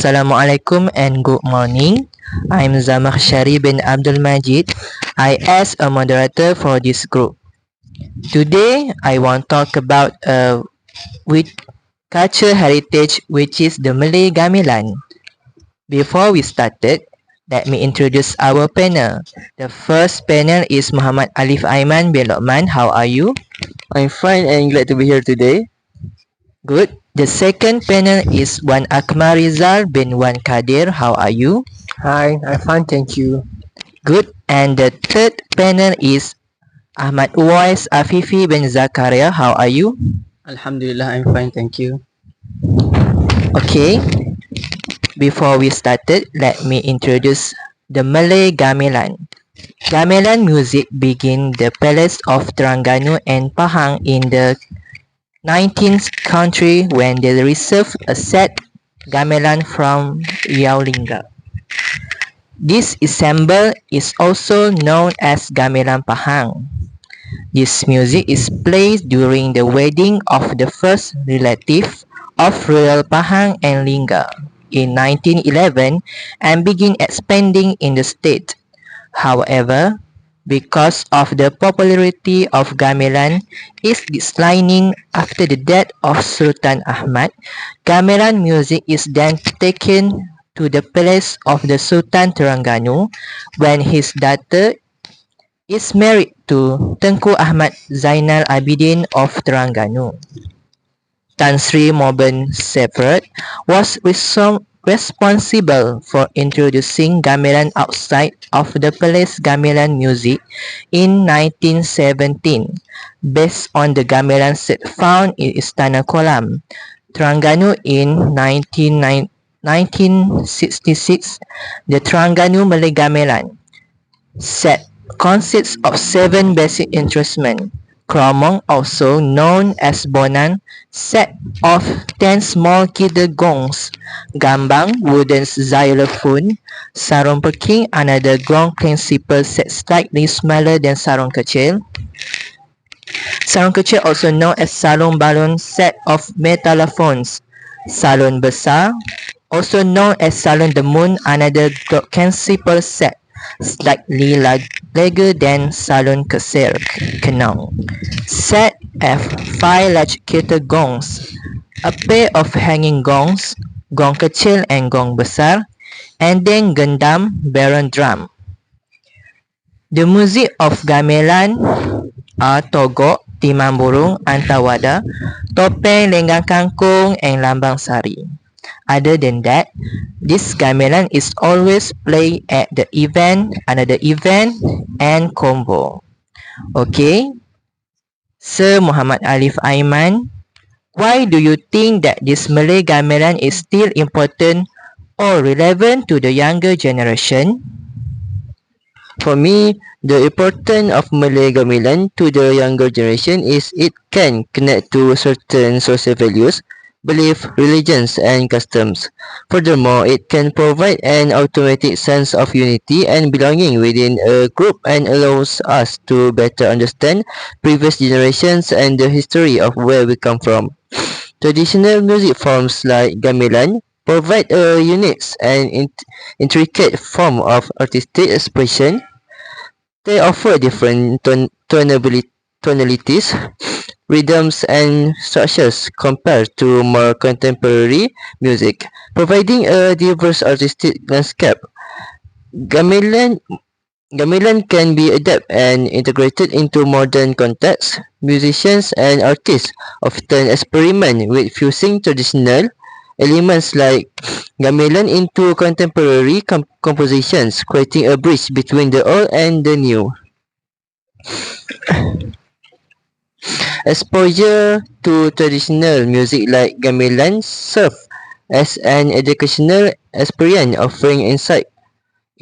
Assalamualaikum and good morning. I'm Zamakhshari bin Abdul Majid. I as a moderator for this group. Today I want to talk about with culture heritage, which is the Malay gamelan. Before we started, let me introduce our panel. The first panel is Muhammad Alif Aiman bin Lokman. How are you? I'm fine and glad to be here today. Good. The second panel is Wan Akmal Rizal bin Wan Kadir. How are you? Hi, I'm fine, thank you. Good. And the third panel is Ahmad Uwais Afifi bin Zakaria. How are you? Alhamdulillah, I'm fine, thank you. Okay. Before we started, let me introduce the Malay gamelan. Gamelan music began the palace of Terengganu and Pahang in the 19th century when they received a set gamelan from Yaulingga. This ensemble is also known as Gamelan Pahang. This music is played during the wedding of the first relative of Royal Pahang and Lingga in 1911 and began expanding in the state. However, because of the popularity of gamelan is declining after the death of Sultan Ahmad, gamelan music is then taken to the palace of the Sultan Terengganu when his daughter is married to Tengku Ahmad Zainal Abidin of Terengganu. Tan Sri Moben Separate was responsible for introducing gamelan outside of the palace gamelan music in 1917 based on the gamelan set found in Istana Kolam, Terengganu in 1966. The Terengganu Malay Gamelan set consists of 7 basic instruments. Kromong, also known as bonan, set of 10 small kita gongs. Gambang, wooden xylophone. Sarung peking, another gong principal set slightly smaller than sarung kecil. Sarung kecil, also known as sarung balon, set of metallophones. Salon besar, also known as salon demun, another principal set slightly larger than salon kesir, kenong. Set F 5 large kita gongs, a pair of hanging gongs, gong kecil and gong besar, and then gendam, baron drum. The music of gamelan are togok, timang burung, antawada, topeng, lenggang kangkung, and lambang sari. Other than that, this gamelan is always played at the event, another event, and combo. Okay, Sir Muhammad Alif Aiman, why do you think that this Malay gamelan is still important or relevant to the younger generation? For me, the importance of Malay gamelan to the younger generation is it can connect to certain social values, belief, religions, and customs. Furthermore, it can provide an automatic sense of unity and belonging within a group and allows us to better understand previous generations and the history of where we come from. Traditional music forms like gamelan provide a unique and intricate form of artistic expression. They offer different tonalities, rhythms, and structures compared to more contemporary music, providing a diverse artistic landscape. Gamelan Gamelan can be adapted and integrated into modern contexts. Musicians and artists often experiment with fusing traditional elements like gamelan into contemporary compositions, creating a bridge between the old and the new. Exposure to traditional music like gamelan serve as an educational experience offering insight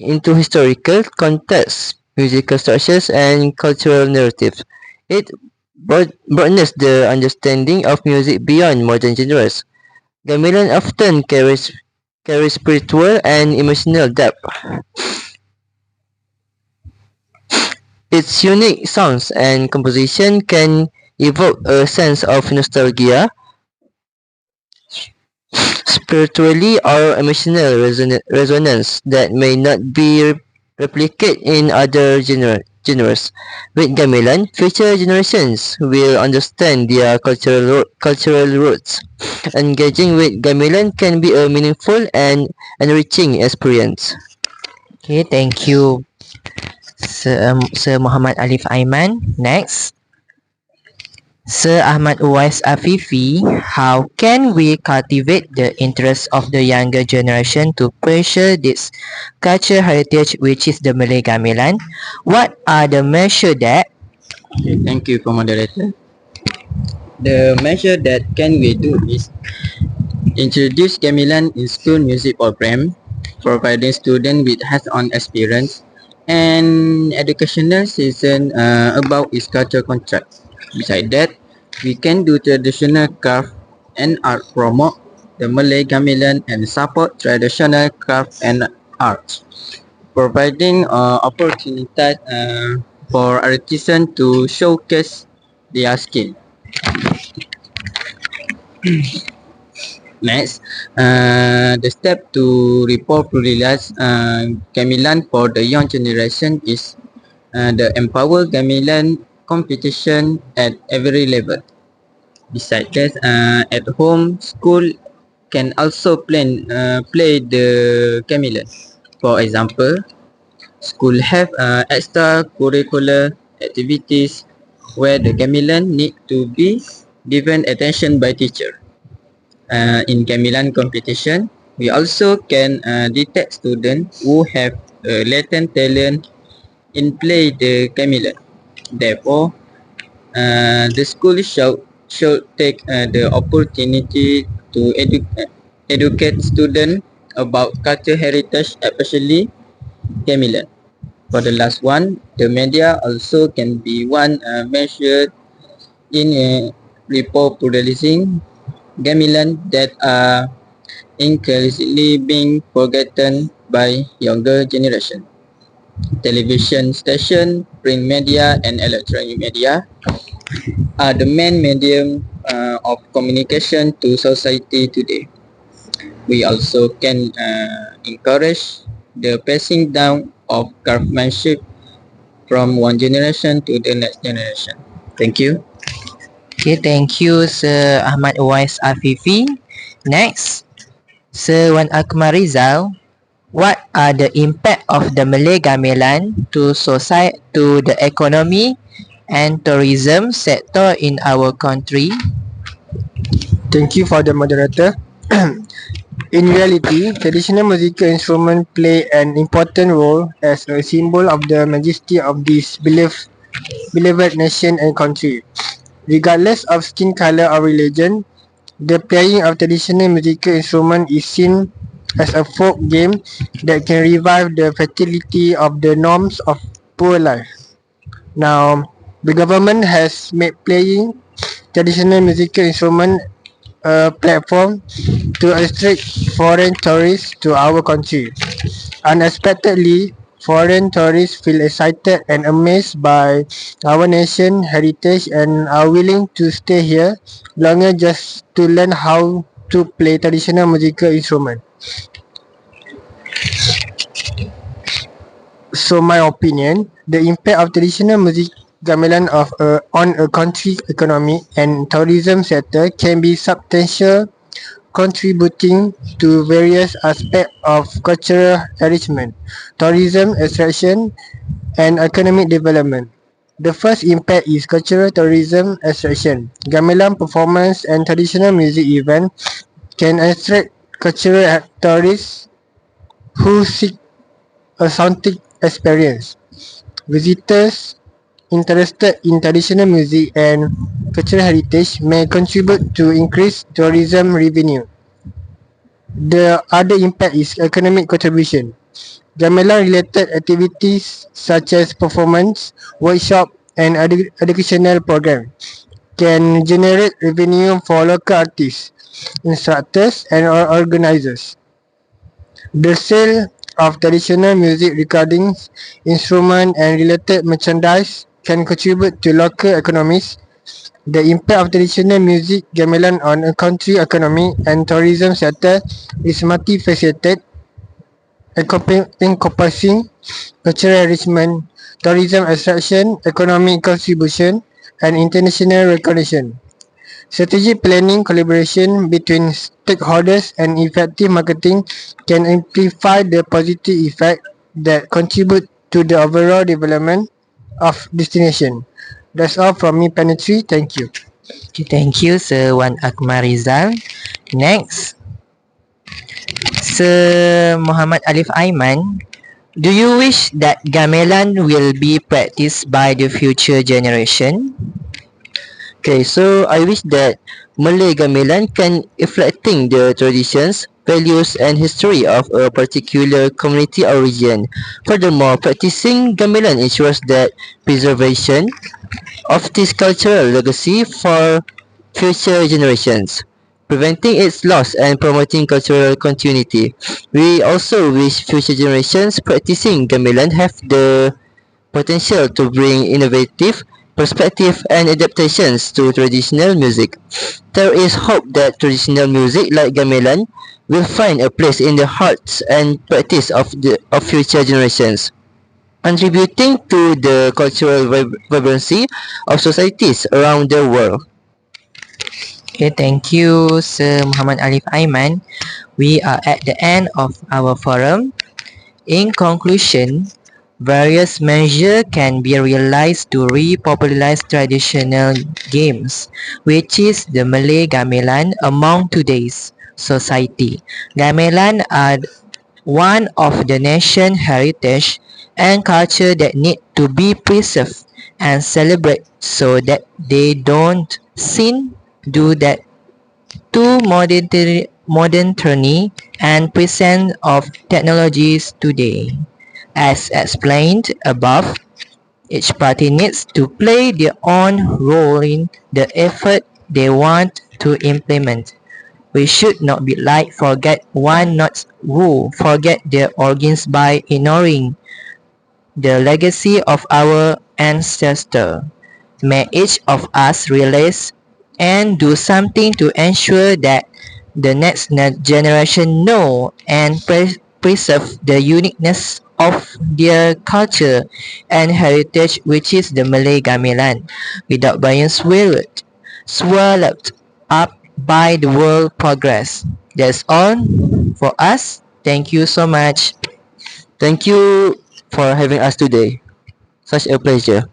into historical context, musical structures, and cultural narratives. It broadens the understanding of music beyond modern genres. Gamelan often carries spiritual and emotional depth. Its unique sounds and composition can evoke a sense of nostalgia, spiritually or emotional resonance that may not be replicated in other genres. With gamelan, future generations will understand their cultural roots. Engaging with gamelan can be a meaningful and enriching experience. Okay, thank you, Sir Muhammad Alif Aiman. Next, Sir Ahmad Uwais Afifi, how can we cultivate the interest of the younger generation to pursue this cultural heritage which is the Malay Gamelan? What are the measures that Okay, thank you for moderator. The measure that can we do is introduce gamelan in school music program, providing students with hands-on experience and educational session about its culture contract. Besides that, we can do traditional craft and art, promote the Malay gamelan and support traditional craft and art, providing opportunities for artisans to showcase their skill. Next, the step to report realize gamelan for the young generation is the empower gamelan competition at every level. Besides that, at home, school can also play the gamelan. For example, school have extracurricular activities where the gamelan need to be given attention by teacher. In gamelan competition, we also can detect students who have latent talent in play the gamelan. Therefore, the school should take the opportunity to educate students about culture heritage, especially gamelan. For the last one, the media also can be one measure in repopularizing gamelan that are increasingly being forgotten by younger generation. Television station, print media, and electronic media are the main medium of communication to society today. We also can encourage the passing down of craftsmanship from one generation to the next generation. Thank you. Okay, thank you, Sir Ahmad Uwais Afifi. Next, Sir Wan Akmal Rizal, what are the impact of the Malay Gamelan to society, to the economy and tourism sector in our country? Thank you for the moderator. In reality, traditional musical instruments play an important role as a symbol of the majesty of this beloved nation and country. Regardless of skin color or religion, the playing of traditional musical instruments is seen as a folk game that can revive the fertility of the norms of poor life. Now, the government has made playing traditional musical instruments a platform to attract foreign tourists to our country. Unexpectedly, foreign tourists feel excited and amazed by our nation heritage and are willing to stay here longer just to learn how to play traditional musical instrument. So my opinion, the impact of traditional music gamelan on a country's economy and tourism sector can be substantial, contributing to various aspects of cultural enrichment, tourism attraction, and economic development. The first impact is cultural tourism attraction. Gamelan performance and traditional music events can attract cultural tourists who seek a authentic experience. Visitors interested in traditional music and cultural heritage may contribute to increased tourism revenue. The other impact is economic contribution. Gamelan-related activities such as performance, workshop, and educational programs can generate revenue for local artists, instructors, and organizers. The sale of traditional music recordings, instruments, and related merchandise can contribute to local economies The impact of traditional music gamelan on a country economy and tourism sector is multifaceted, encompassing cultural enrichment, tourism attraction, economic contribution, and international recognition. Strategic planning, collaboration between stakeholders, and effective marketing can amplify the positive effect that contribute to the overall development of destination. That's all from me, Penetri. Thank you. Okay, thank you, Sir Wan Akmal Rizal. Next, Sir Muhammad Alif Aiman. Do you wish that gamelan will be practiced by the future generation? Okay, so I wish that Malay gamelan can reflecting the traditions, values, and history of a particular community or region. Furthermore, practicing gamelan ensures that preservation of this cultural legacy for future generations, preventing its loss and promoting cultural continuity. We also wish future generations practicing gamelan have the potential to bring innovative perspective and adaptations to traditional music. There is hope that traditional music like gamelan will find a place in the hearts and practice of future generations, contributing to the cultural vibrancy of societies around the world. Okay, thank you, Sir Muhammad Alif Aiman. We are at the end of our forum. In conclusion, various measures can be realized to repopularize traditional games, which is the Malay gamelan among today's society. Gamelan are one of the nation heritage and culture that need to be preserved and celebrated so that they don't sin do that to modern tyranny and presence of technologies today. As explained above, each party needs to play their own role in the effort they want to implement. We should not be like forget one not who forget their origins by ignoring the legacy of our ancestor. May each of us realize and do something to ensure that the next generation know and preserve the uniqueness of their culture and heritage, which is the Malay gamelan, without being swallowed up by the world progress. That's all for us. Thank you so much. Thank you for having us today. Such a pleasure.